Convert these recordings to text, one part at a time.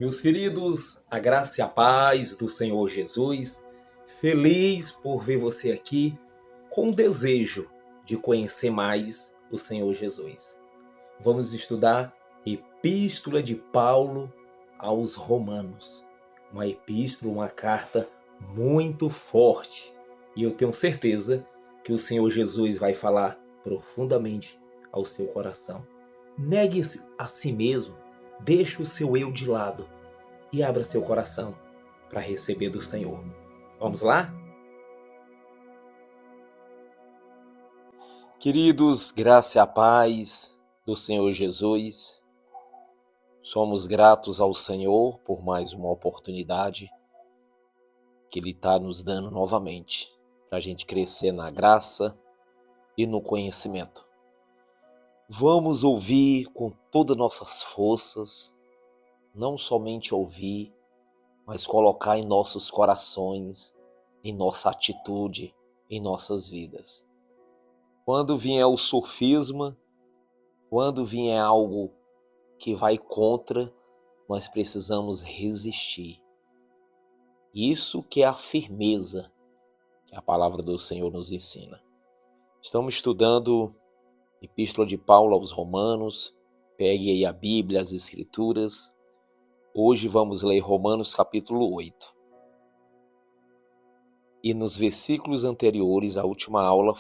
Meus queridos, a graça e a paz do Senhor Jesus, feliz por ver você aqui com o desejo de conhecer mais o Senhor Jesus. Vamos estudar Epístola de Paulo aos Romanos, uma epístola, uma carta muito forte, e eu tenho certeza que o Senhor Jesus vai falar profundamente ao seu coração. Negue-se a si mesmo, deixe o seu eu de lado e abra seu coração para receber do Senhor. Vamos lá? Queridos, graça e a paz do Senhor Jesus. Somos gratos ao Senhor por mais uma oportunidade que Ele está nos dando novamente para a gente crescer na graça e no conhecimento. Vamos ouvir com todas nossas forças, não somente ouvir, mas colocar em nossos corações, em nossa atitude, em nossas vidas. Quando vier o sofisma, quando vier algo que vai contra, nós precisamos resistir. Isso que é a firmeza que a palavra do Senhor nos ensina. Estamos estudando Epístola de Paulo aos Romanos. Pegue aí a Bíblia, as Escrituras. Hoje vamos ler Romanos capítulo 8. E nos versículos anteriores, a última aula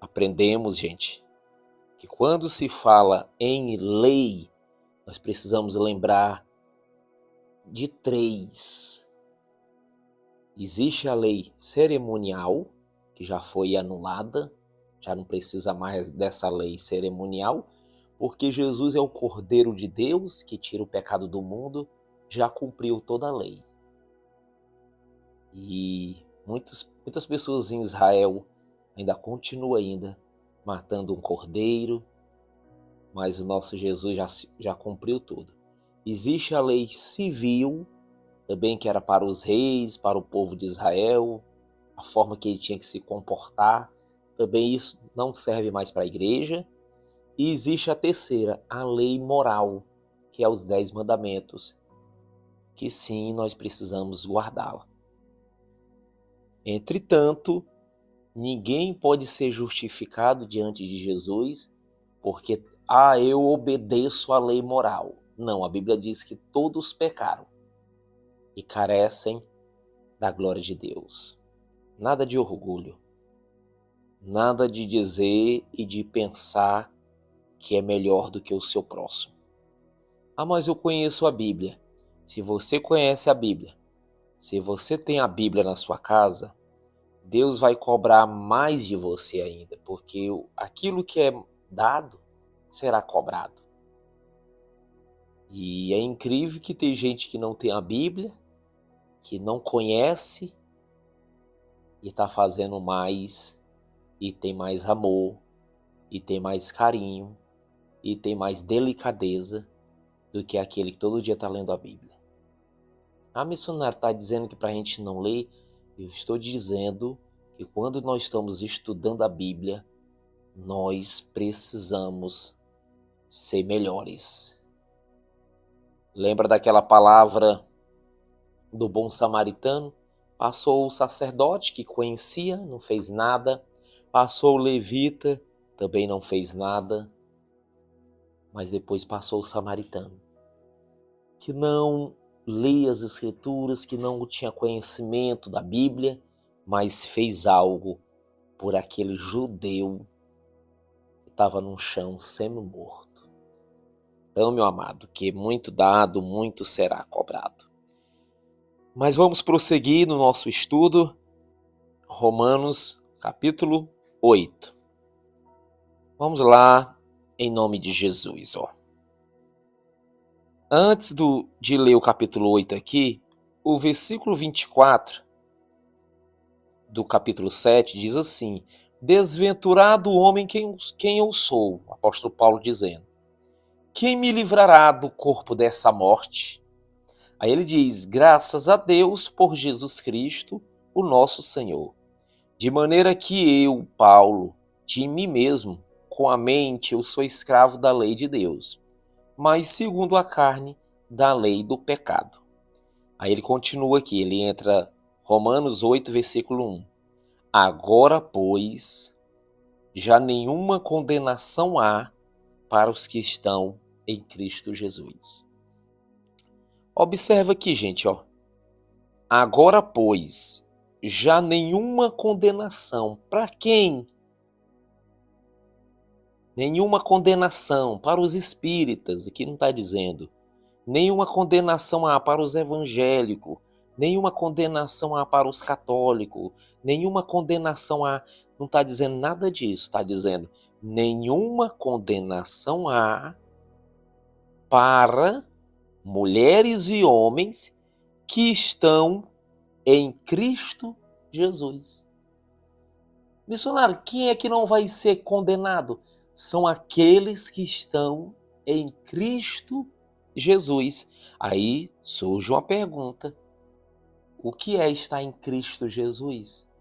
aprendemos, gente, que quando se fala em lei, nós precisamos lembrar de 3. Existe a lei cerimonial, que já foi anulada, já não precisa mais dessa lei cerimonial, porque Jesus é o Cordeiro de Deus que tira o pecado do mundo, já cumpriu toda a lei. E muitas pessoas em Israel ainda continuam matando um cordeiro, mas o nosso Jesus já cumpriu tudo. Existe a lei civil, também que era para os reis, para o povo de Israel, a forma que ele tinha que se comportar. Também isso não serve mais para a igreja. E existe a terceira, a lei moral, que é os 10 mandamentos, que sim, nós precisamos guardá-la. Entretanto, ninguém pode ser justificado diante de Jesus porque, eu obedeço à lei moral. Não, a Bíblia diz que todos pecaram e carecem da glória de Deus. Nada de orgulho, nada de dizer e de pensar que é melhor do que o seu próximo. Mas eu conheço a Bíblia. Se você conhece a Bíblia, se você tem a Bíblia na sua casa, Deus vai cobrar mais de você ainda, porque aquilo que é dado será cobrado. E é incrível que tem gente que não tem a Bíblia, que não conhece e está fazendo mais, e tem mais amor, e tem mais carinho, e tem mais delicadeza do que aquele que todo dia está lendo a Bíblia. A missionária está dizendo que para a gente não ler, eu estou dizendo que quando nós estamos estudando a Bíblia, nós precisamos ser melhores. Lembra daquela palavra do bom samaritano? Passou o sacerdote que conhecia, não fez nada. Passou o levita, também não fez nada. Mas depois passou o samaritano, que não lia as Escrituras, que não tinha conhecimento da Bíblia, mas fez algo por aquele judeu que estava no chão semi-morto. Então, meu amado, que muito dado, muito será cobrado. Mas vamos prosseguir no nosso estudo, Romanos capítulo 8. Vamos lá, em nome de Jesus. Antes de ler o capítulo 8 aqui, o versículo 24 do capítulo 7 diz assim: desventurado o homem quem eu sou, o apóstolo Paulo dizendo, quem me livrará do corpo dessa morte? Aí ele diz, graças a Deus por Jesus Cristo, o nosso Senhor. De maneira que eu, Paulo, de mim mesmo, com a mente, eu sou escravo da lei de Deus. Mas segundo a carne, da lei do pecado. Aí ele continua aqui, ele entra Romanos 8, versículo 1. Agora, pois, já nenhuma condenação há para os que estão em Cristo Jesus. Observa aqui, gente, ó. Agora, pois, já nenhuma condenação. Para quem? Nenhuma condenação para os espíritas, aqui não está dizendo. Nenhuma condenação há para os evangélicos. Nenhuma condenação há para os católicos. Nenhuma condenação há. Não está dizendo nada disso. Está dizendo nenhuma condenação há para mulheres e homens que estão em Cristo Jesus. Missionário, quem é que não vai ser condenado? São aqueles que estão em Cristo Jesus. Aí surge uma pergunta. O que é estar em Cristo Jesus?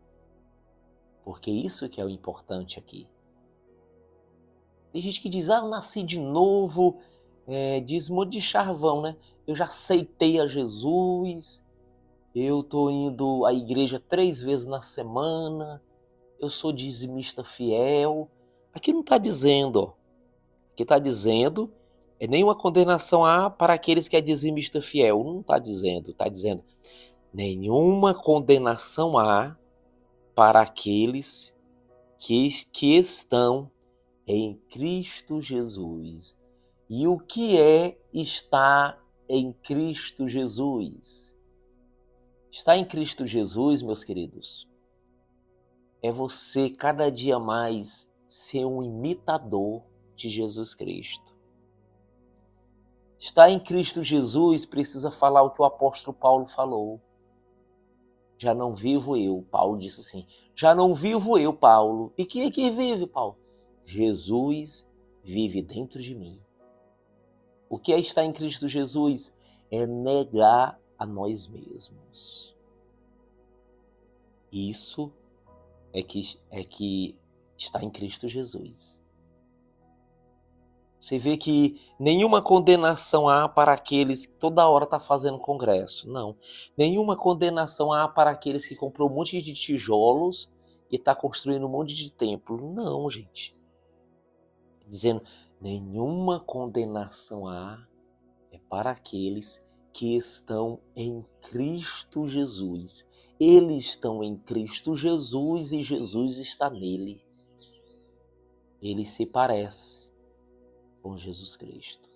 Porque isso que é o importante aqui. Tem gente que diz, eu nasci de novo, dízimo de charvão, né? Eu já aceitei a Jesus, eu estou indo à igreja 3 vezes na semana, eu sou dizimista fiel. Aqui não está dizendo, ó. Aqui está dizendo, nenhuma condenação há para aqueles que é dizimista fiel. Não está dizendo, nenhuma condenação há para aqueles que estão em Cristo Jesus. E o que é estar em Cristo Jesus? Estar em Cristo Jesus, meus queridos, é você cada dia mais ser um imitador de Jesus Cristo. Estar em Cristo Jesus precisa falar o que o apóstolo Paulo falou. Já não vivo eu, Paulo disse assim, já não vivo eu, Paulo. E quem é que vive, Paulo? Jesus vive dentro de mim. O que é estar em Cristo Jesus? É negar a nós mesmos. Isso é que está em Cristo Jesus. Você vê que nenhuma condenação há para aqueles que toda hora está fazendo congresso. Não. Nenhuma condenação há para aqueles que comprou um monte de tijolos e está construindo um monte de templo. Não, gente. Dizendo, nenhuma condenação há para aqueles que estão em Cristo Jesus. Eles estão em Cristo Jesus e Jesus está nele. Ele se parece com Jesus Cristo.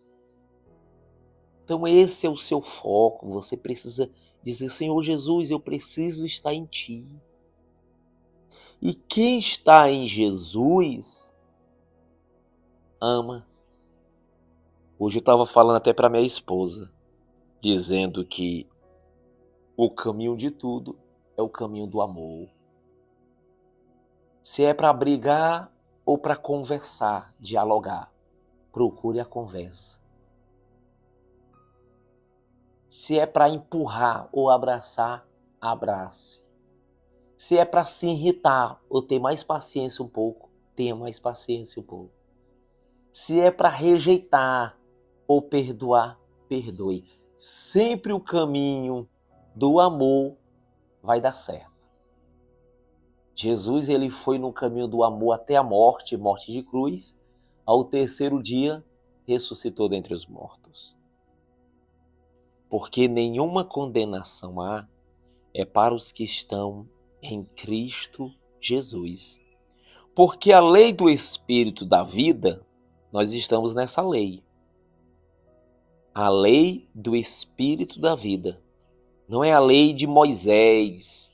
Então esse é o seu foco. Você precisa dizer, Senhor Jesus, eu preciso estar em Ti. E quem está em Jesus ama. Hoje eu estava falando até para minha esposa, dizendo que o caminho de tudo é o caminho do amor. Se é para brigar ou para conversar, dialogar, procure a conversa. Se é para empurrar ou abraçar, abrace. Se é para se irritar ou ter mais paciência um pouco, tenha mais paciência um pouco. Se é para rejeitar ou perdoar, perdoe. Sempre o caminho do amor vai dar certo. Jesus, ele foi no caminho do amor até a morte, morte de cruz. Ao terceiro dia, ressuscitou dentre os mortos. Porque nenhuma condenação há para os que estão em Cristo Jesus. Porque a lei do Espírito da vida, nós estamos nessa lei. A lei do Espírito da vida. Não é a lei de Moisés.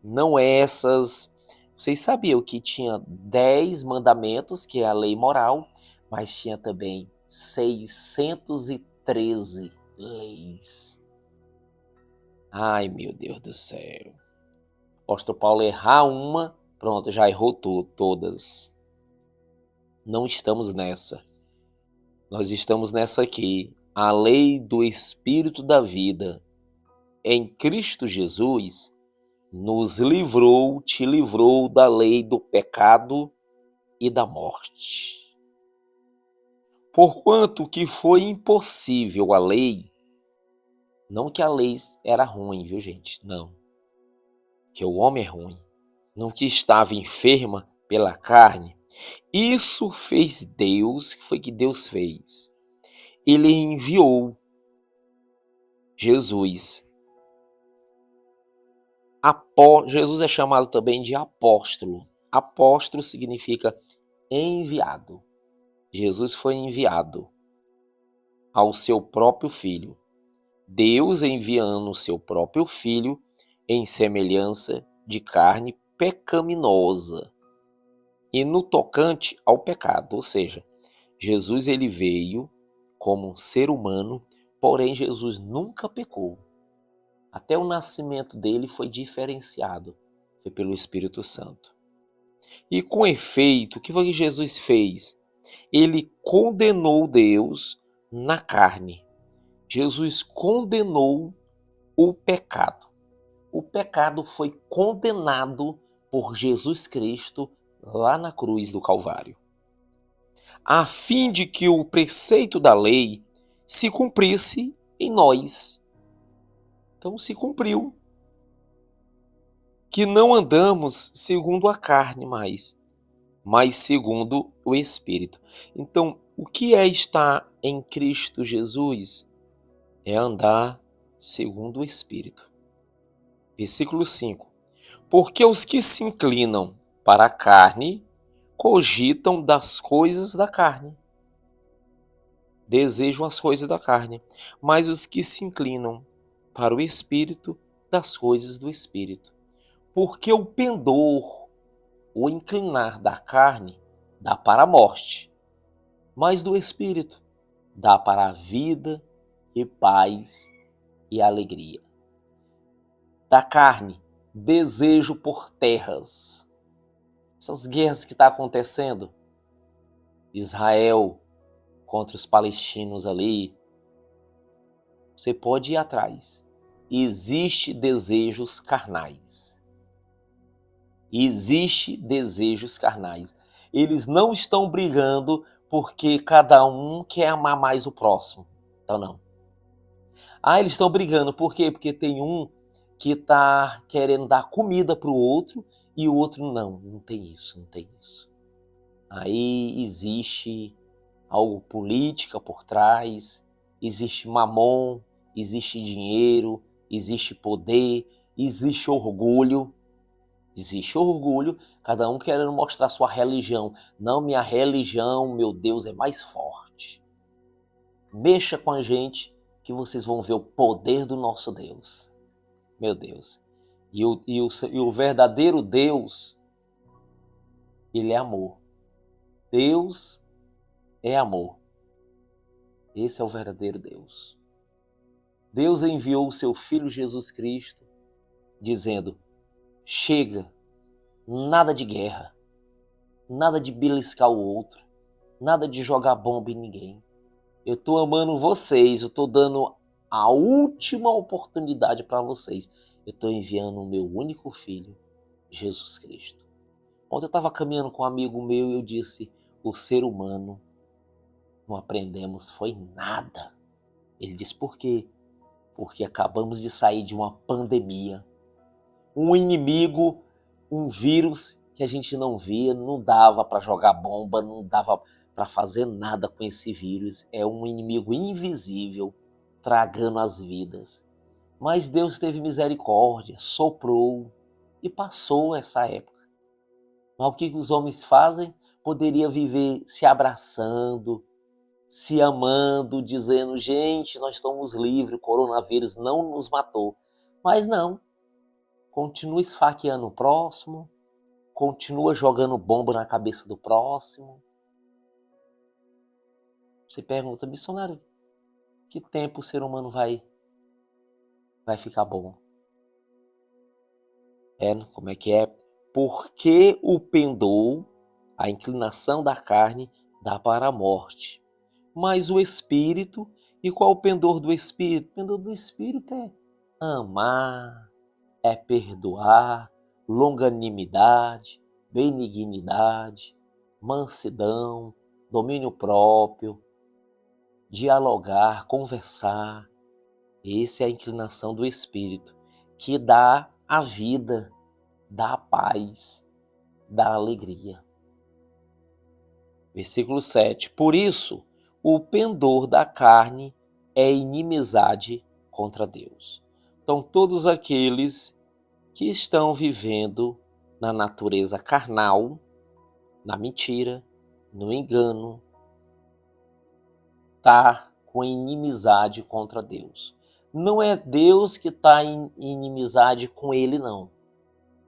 Não é essas... Vocês sabiam que tinha 10 mandamentos, que é a lei moral, mas tinha também 613 leis. Ai, meu Deus do céu. O apóstolo Paulo errar uma, pronto, já errou todas. Não estamos nessa. Nós estamos nessa aqui. A lei do Espírito da vida em Cristo Jesus nos livrou, te livrou da lei do pecado e da morte. Porquanto que foi impossível a lei Não que a lei era ruim, viu, gente? Não. Que o homem é ruim. Não que estava enferma pela carne. Isso fez Deus, que foi que Deus fez? Ele enviou Jesus. Jesus é chamado também de apóstolo. Apóstolo significa enviado. Jesus foi enviado ao seu próprio filho. Deus enviando o seu próprio filho em semelhança de carne pecaminosa e no tocante ao pecado, ou seja, Jesus ele veio como um ser humano, porém Jesus nunca pecou. Até o nascimento dele foi diferenciado, foi pelo Espírito Santo. E com efeito, o que foi que Jesus fez? Ele condenou Deus na carne. Jesus condenou o pecado. O pecado foi condenado por Jesus Cristo lá na cruz do Calvário, a fim de que o preceito da lei se cumprisse em nós. Então se cumpriu, que não andamos segundo a carne mais, mas segundo o Espírito. Então, o que é estar em Cristo Jesus? É andar segundo o Espírito. Versículo 5. Porque os que se inclinam para a carne cogitam das coisas da carne, desejam as coisas da carne, mas os que se inclinam para o Espírito, das coisas do Espírito. Porque o pendor, o inclinar da carne, dá para a morte, mas do Espírito dá para a vida e paz e alegria. Da carne, desejo por terras. Essas guerras que estão acontecendo, Israel contra os palestinos ali, você pode ir atrás. Existe desejos carnais. Existe desejos carnais. Eles não estão brigando porque cada um quer amar mais o próximo. Então não. Eles estão brigando por quê? Porque tem um que está querendo dar comida para o outro e o outro não tem isso, não tem isso. Aí existe algo política por trás, existe mamon, existe dinheiro, existe poder, existe orgulho. Existe orgulho, cada um querendo mostrar sua religião. Não, minha religião, meu Deus, é mais forte. Mexa com a gente que vocês vão ver o poder do nosso Deus. Meu Deus. E o verdadeiro Deus, ele é amor. Deus é amor. Esse é o verdadeiro Deus. Deus enviou o seu Filho Jesus Cristo, dizendo: chega, nada de guerra, nada de beliscar o outro, nada de jogar bomba em ninguém. Eu estou amando vocês, eu estou dando a última oportunidade para vocês. Eu estou enviando o meu único filho, Jesus Cristo. Ontem eu estava caminhando com um amigo meu e eu disse: o ser humano não aprendemos foi nada. Ele disse: por quê? Porque acabamos de sair de uma pandemia. Um inimigo, um vírus que a gente não via, não dava para jogar bomba, não dava para fazer nada com esse vírus. É um inimigo invisível, tragando as vidas. Mas Deus teve misericórdia, soprou e passou essa época. Mas o que os homens fazem? Poderia viver se abraçando, se amando, dizendo: gente, nós estamos livres, o coronavírus não nos matou. Mas não, continua esfaqueando o próximo, continua jogando bomba na cabeça do próximo. Você pergunta: missionário, que tempo o ser humano vai ficar bom? Como é que é? Porque o pendor, a inclinação da carne, dá para a morte. Mas o Espírito, e qual o pendor do Espírito? O pendor do Espírito é amar, é perdoar, longanimidade, benignidade, mansidão, domínio próprio, dialogar, conversar. Essa é a inclinação do Espírito, que dá a vida, dá a paz, dá a alegria. Versículo 7. Por isso, o pendor da carne é inimizade contra Deus. Então, todos aqueles que estão vivendo na natureza carnal, na mentira, no engano, está com inimizade contra Deus. Não é Deus que está em inimizade com ele, não.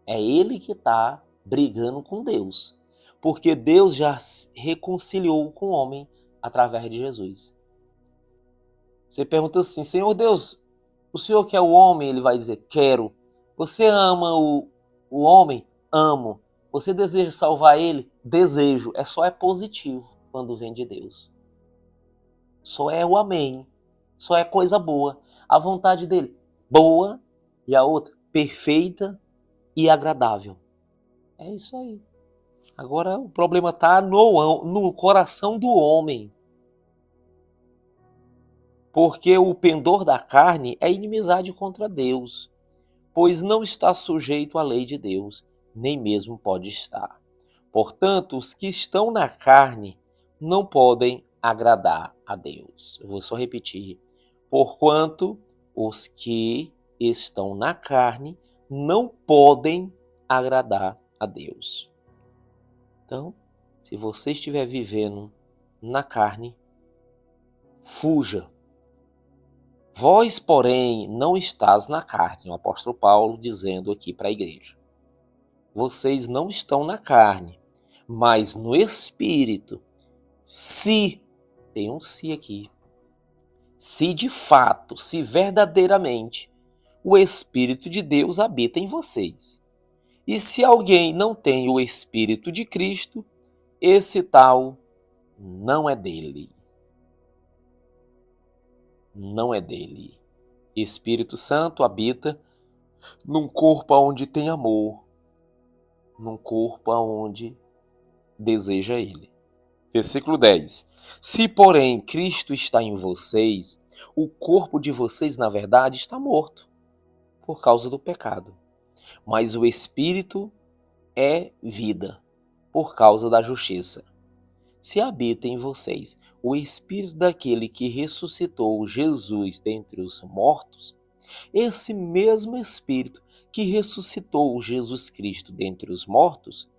É ele que está brigando com Deus. Porque Deus já reconciliou com o homem através de Jesus. Você pergunta assim, Senhor Deus, o Senhor quer o homem? Ele vai dizer, quero. Você ama o homem? Amo. Você deseja salvar ele? Desejo. É positivo quando vem de Deus. Só é o amém. Só é coisa boa. A vontade dele, boa, e a outra, perfeita e agradável. É isso aí. Agora o problema está no coração do homem. Porque o pendor da carne é inimizade contra Deus, pois não está sujeito à lei de Deus, nem mesmo pode estar. Portanto, os que estão na carne não podem agradar a Deus. Eu vou só repetir. Porquanto os que estão na carne não podem agradar a Deus. Então, se você estiver vivendo na carne, fuja. Vós, porém, não estás na carne, o apóstolo Paulo dizendo aqui para a igreja. Vocês não estão na carne, mas no Espírito. Se, tem um se aqui, se de fato, se verdadeiramente, o Espírito de Deus habita em vocês. E se alguém não tem o Espírito de Cristo, esse tal não é dele. Não é dele. Espírito Santo habita num corpo onde tem amor, num corpo onde deseja ele. Versículo 10. Se, porém, Cristo está em vocês, o corpo de vocês, na verdade, está morto, por causa do pecado. Mas o Espírito é vida, por causa da justiça. Se habita em vocês o Espírito daquele que ressuscitou Jesus dentre os mortos, esse mesmo Espírito que ressuscitou Jesus Cristo dentre os mortos,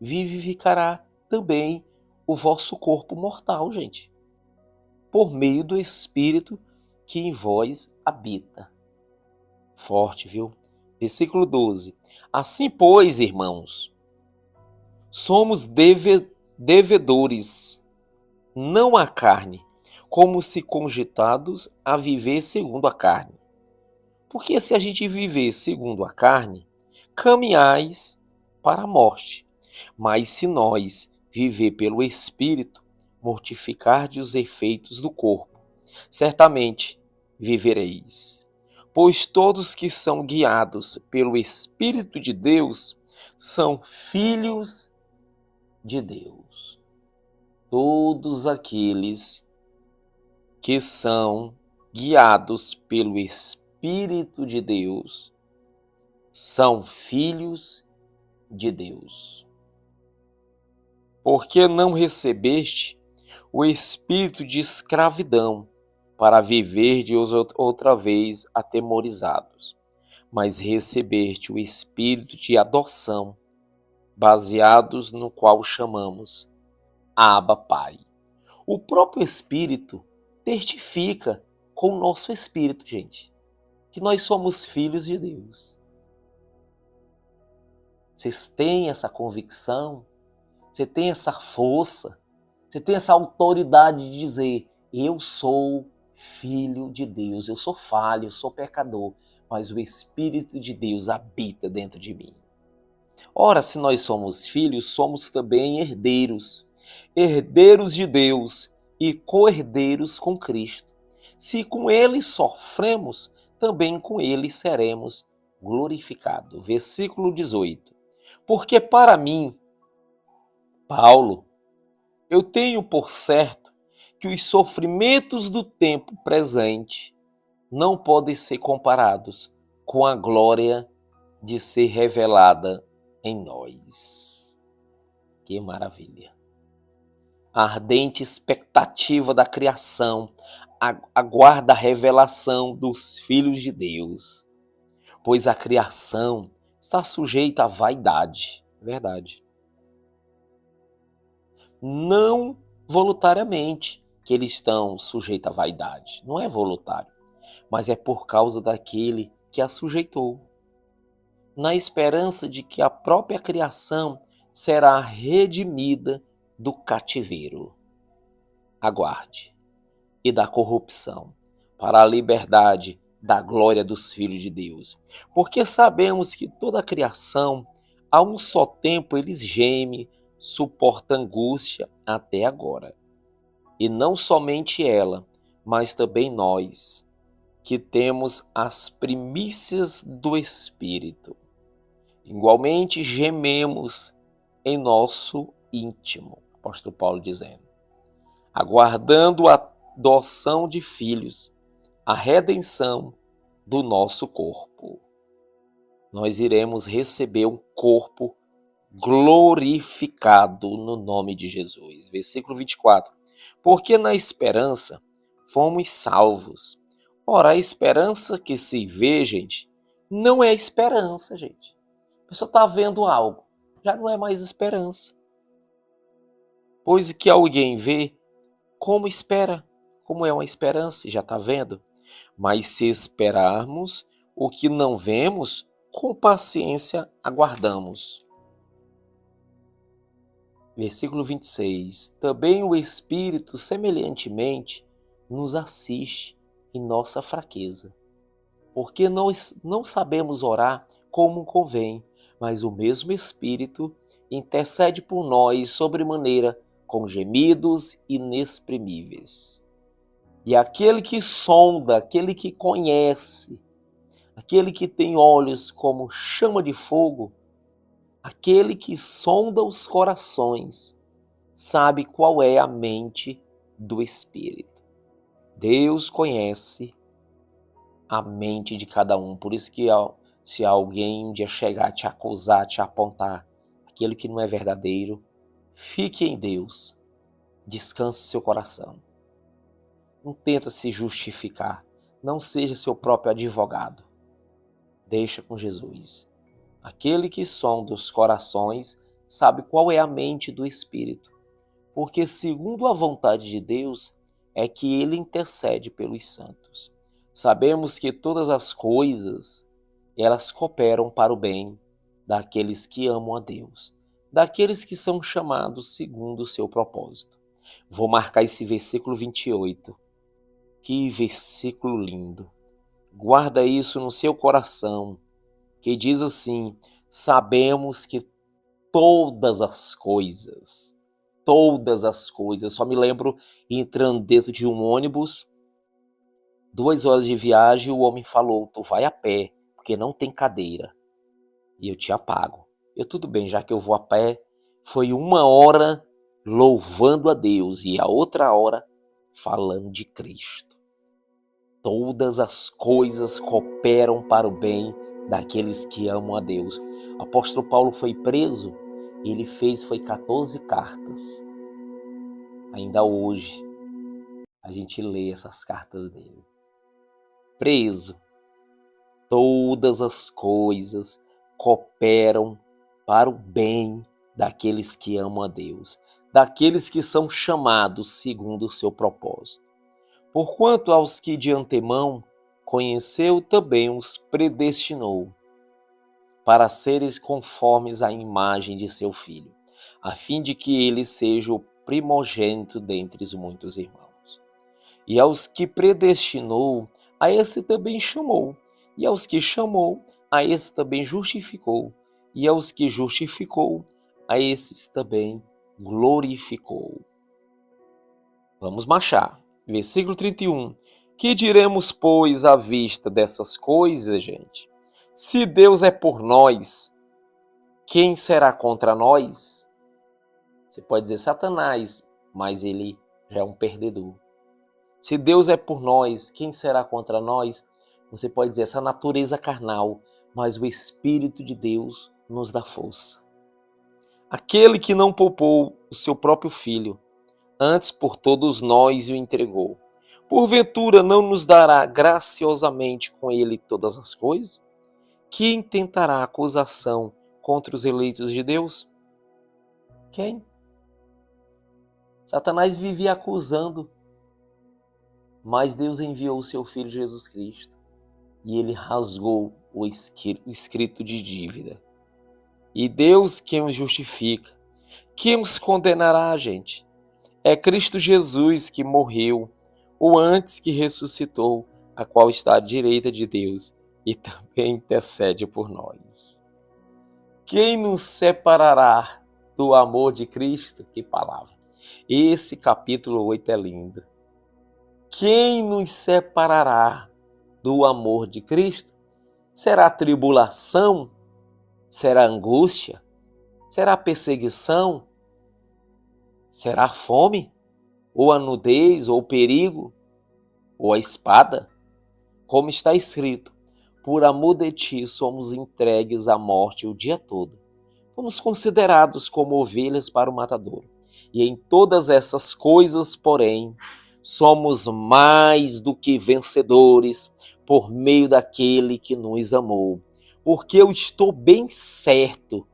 vivificará também o vosso corpo mortal, gente, por meio do Espírito que em vós habita. Forte, viu? Versículo 12. Assim, pois, irmãos, somos devedores, não à carne, como se cogitados a viver segundo a carne. Porque se a gente viver segundo a carne, caminhais para a morte. Mas se nós viver pelo Espírito, mortificardes os efeitos do corpo, certamente vivereis. Pois todos que são guiados pelo Espírito de Deus são filhos de Deus. Todos aqueles que são guiados pelo Espírito de Deus são filhos de Deus. Porque não recebeste o espírito de escravidão para viverdes outra vez atemorizados, mas recebeste o espírito de adoção, baseados no qual chamamos Abba, Pai. O próprio Espírito testifica com o nosso espírito, gente, que nós somos filhos de Deus. Vocês têm essa convicção? Você tem essa força? Você tem essa autoridade de dizer, eu sou filho de Deus, eu sou falho, eu sou pecador, mas o Espírito de Deus habita dentro de mim. Ora, se nós somos filhos, somos também herdeiros, herdeiros de Deus e co-herdeiros com Cristo. Se com ele sofremos, também com ele seremos glorificados. Versículo 18. Porque para mim, Paulo, eu tenho por certo que os sofrimentos do tempo presente não podem ser comparados com a glória de ser revelada em nós. Que maravilha! A ardente expectativa da criação aguarda a revelação dos filhos de Deus, pois a criação está sujeita à vaidade, verdade. Não voluntariamente que eles estão sujeitos à vaidade, não é voluntário, mas é por causa daquele que a sujeitou, na esperança de que a própria criação será redimida do cativeiro. Aguarde. E da corrupção, para a liberdade da glória dos filhos de Deus. Porque sabemos que toda a criação, a um só tempo, eles gemem, suporta angústia até agora. E não somente ela, mas também nós, que temos as primícias do Espírito. Igualmente gememos em nosso íntimo, apóstolo Paulo dizendo, aguardando a adoção de filhos, a redenção do nosso corpo. Nós iremos receber um corpo glorificado no nome de Jesus. Versículo 24. Porque na esperança fomos salvos. Ora, a esperança que se vê, gente, não é esperança, gente. A pessoa está vendo algo, já não é mais esperança. Pois que alguém vê, como espera? Como é uma esperança, já está vendo? Mas se esperarmos o que não vemos, com paciência aguardamos. Versículo 26. Também o Espírito, semelhantemente, nos assiste em nossa fraqueza. Porque nós não sabemos orar como convém, mas o mesmo Espírito intercede por nós sobremaneira com gemidos inexprimíveis. E aquele que sonda, aquele que conhece, aquele que tem olhos como chama de fogo, aquele que sonda os corações, sabe qual é a mente do Espírito. Deus conhece a mente de cada um. Por isso que se alguém um dia chegar, te acusar, te apontar aquilo que não é verdadeiro, fique em Deus, descanse o seu coração. Não tenta se justificar. Não seja seu próprio advogado. Deixa com Jesus. Aquele que sonda os corações sabe qual é a mente do Espírito. Porque segundo a vontade de Deus é que ele intercede pelos santos. Sabemos que todas as coisas, elas cooperam para o bem daqueles que amam a Deus, daqueles que são chamados segundo o seu propósito. Vou marcar esse versículo 28. Que versículo lindo. Guarda isso no seu coração, que diz assim, sabemos que todas as coisas, só me lembro entrando dentro de um ônibus, 2 horas de viagem, o homem falou, tu vai a pé, porque não tem cadeira. E eu tinha pago. Tudo bem, já que eu vou a pé, foi 1 hora louvando a Deus e a outra hora falando de Cristo. Todas as coisas cooperam para o bem daqueles que amam a Deus. O apóstolo Paulo foi preso, ele foi 14 cartas. Ainda hoje, a gente lê essas cartas dele. Preso. Todas as coisas cooperam para o bem daqueles que amam a Deus, daqueles que são chamados segundo o seu propósito. Porquanto aos que de antemão conheceu, também os predestinou para seres conformes à imagem de seu Filho, a fim de que ele seja o primogênito dentre os muitos irmãos. E aos que predestinou, a esse também chamou. E aos que chamou, a esse também justificou. E aos que justificou, a esses também glorificou. Vamos marchar. Versículo 31. Que diremos, pois, à vista dessas coisas, gente? Se Deus é por nós, quem será contra nós? Você pode dizer Satanás, mas ele já é um perdedor. Se Deus é por nós, quem será contra nós? Você pode dizer essa natureza carnal, mas o Espírito de Deus nos dá força. Aquele que não poupou o seu próprio filho, antes por todos nós o entregou, porventura não nos dará graciosamente com ele todas as coisas? Quem tentará acusação contra os eleitos de Deus? Quem? Satanás vivia acusando, mas Deus enviou o seu Filho Jesus Cristo e ele rasgou o escrito de dívida. E Deus quem os justifica. Quem os condenará, gente? É Cristo Jesus que morreu, ou antes que ressuscitou, a qual está à direita de Deus e também intercede por nós. Quem nos separará do amor de Cristo? Que palavra! Esse capítulo 8 é lindo. Quem nos separará do amor de Cristo? Será tribulação? Será angústia? Será perseguição? Será fome? Ou a nudez? Ou o perigo? Ou a espada? Como está escrito, por amor de ti somos entregues à morte o dia todo. Fomos considerados como ovelhas para o matadouro. E em todas essas coisas, porém, somos mais do que vencedores por meio daquele que nos amou. Porque eu estou bem certo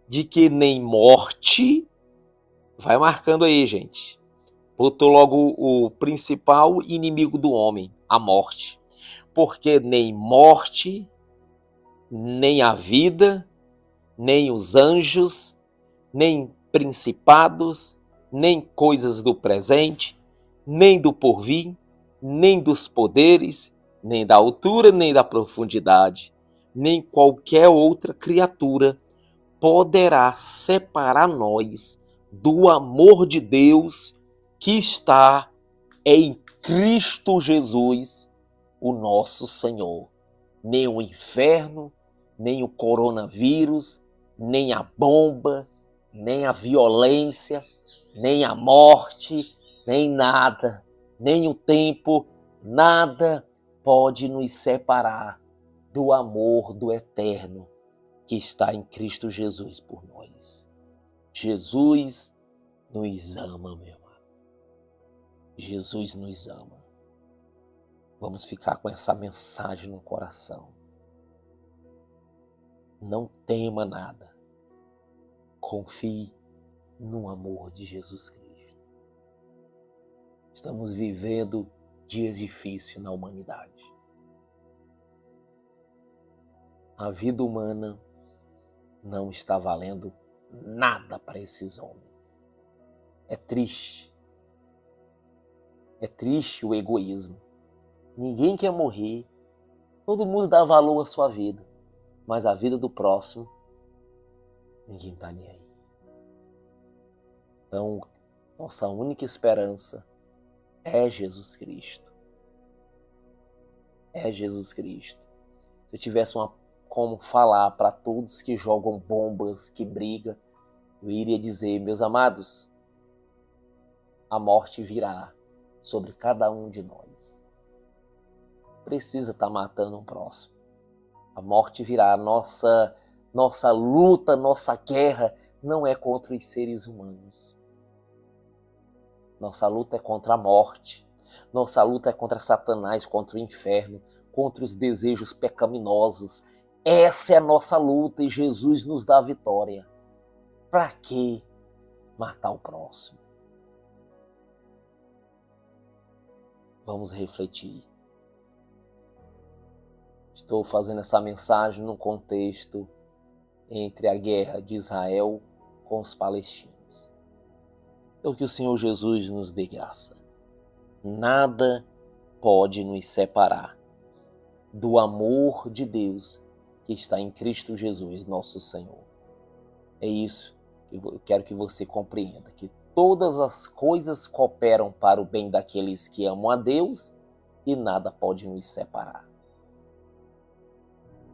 de que nem morte, vai marcando aí, gente, botou logo o principal inimigo do homem, a morte. Porque nem morte, nem a vida, nem os anjos, nem principados, nem coisas do presente, nem do porvir, nem dos poderes, nem da altura, nem da profundidade, nem qualquer outra criatura poderá separar nós do amor de Deus que está em Cristo Jesus, o nosso Senhor. Nem o inferno, nem o coronavírus, nem a bomba, nem a violência, nem a morte, nem nada, nem o tempo, nada pode nos separar do amor do eterno que está em Cristo Jesus por nós. Jesus nos ama, meu amado. Jesus nos ama. Vamos ficar com essa mensagem no coração. Não tema nada. Confie no amor de Jesus Cristo. Estamos vivendo dias difíceis na humanidade. A vida humana não está valendo nada para esses homens. É triste. É triste o egoísmo. Ninguém quer morrer. Todo mundo dá valor à sua vida. Mas a vida do próximo, ninguém está nem aí. Então, nossa única esperança é Jesus Cristo. É Jesus Cristo. Se eu tivesse como falar para todos que jogam bombas, que brigam, eu iria dizer, meus amados, a morte virá sobre cada um de nós. Precisa estar matando um próximo. A morte virá. Nossa luta, nossa guerra não é contra os seres humanos. Nossa luta é contra a morte. Nossa luta é contra Satanás, contra o inferno, contra os desejos pecaminosos. Essa é a nossa luta e Jesus nos dá a vitória. Para que matar o próximo? Vamos refletir. Estou fazendo essa mensagem num contexto entre a guerra de Israel com os palestinos. Então que o Senhor Jesus nos dê graça. Nada pode nos separar do amor de Deus que está em Cristo Jesus, nosso Senhor. É isso que eu quero que você compreenda, que todas as coisas cooperam para o bem daqueles que amam a Deus e nada pode nos separar.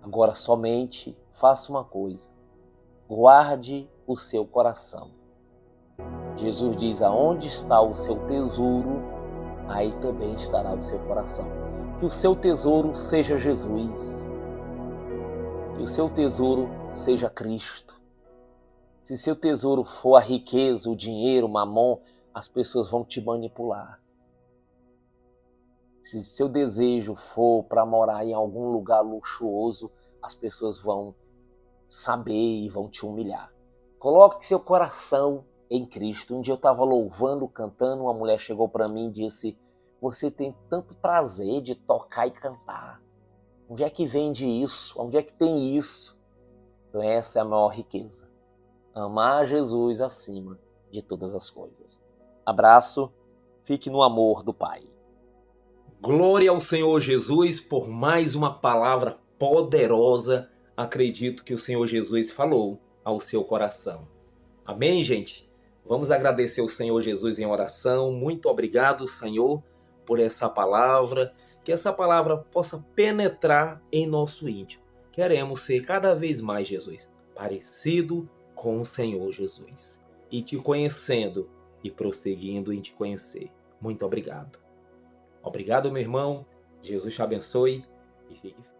Agora somente faça uma coisa, guarde o seu coração. Jesus diz, aonde está o seu tesouro, aí também estará o seu coração. Que o seu tesouro seja Jesus. Que o seu tesouro seja Cristo. Se seu tesouro for a riqueza, o dinheiro, o mamon, as pessoas vão te manipular. Se seu desejo for para morar em algum lugar luxuoso, as pessoas vão saber e vão te humilhar. Coloque seu coração em Cristo. Um dia eu estava louvando, cantando, uma mulher chegou para mim e disse: você tem tanto prazer de tocar e cantar. Onde é que vende isso? Onde é que tem isso? Então essa é a maior riqueza. Amar Jesus acima de todas as coisas. Abraço, fique no amor do Pai. Glória ao Senhor Jesus por mais uma palavra poderosa. Acredito que o Senhor Jesus falou ao seu coração. Amém, gente? Vamos agradecer ao Senhor Jesus em oração. Muito obrigado, Senhor, por essa palavra. Que essa palavra possa penetrar em nosso íntimo. Queremos ser cada vez mais, Jesus, parecido com o Senhor Jesus. E te conhecendo e prosseguindo em te conhecer. Muito obrigado. Obrigado, meu irmão. Jesus te abençoe e fique feliz.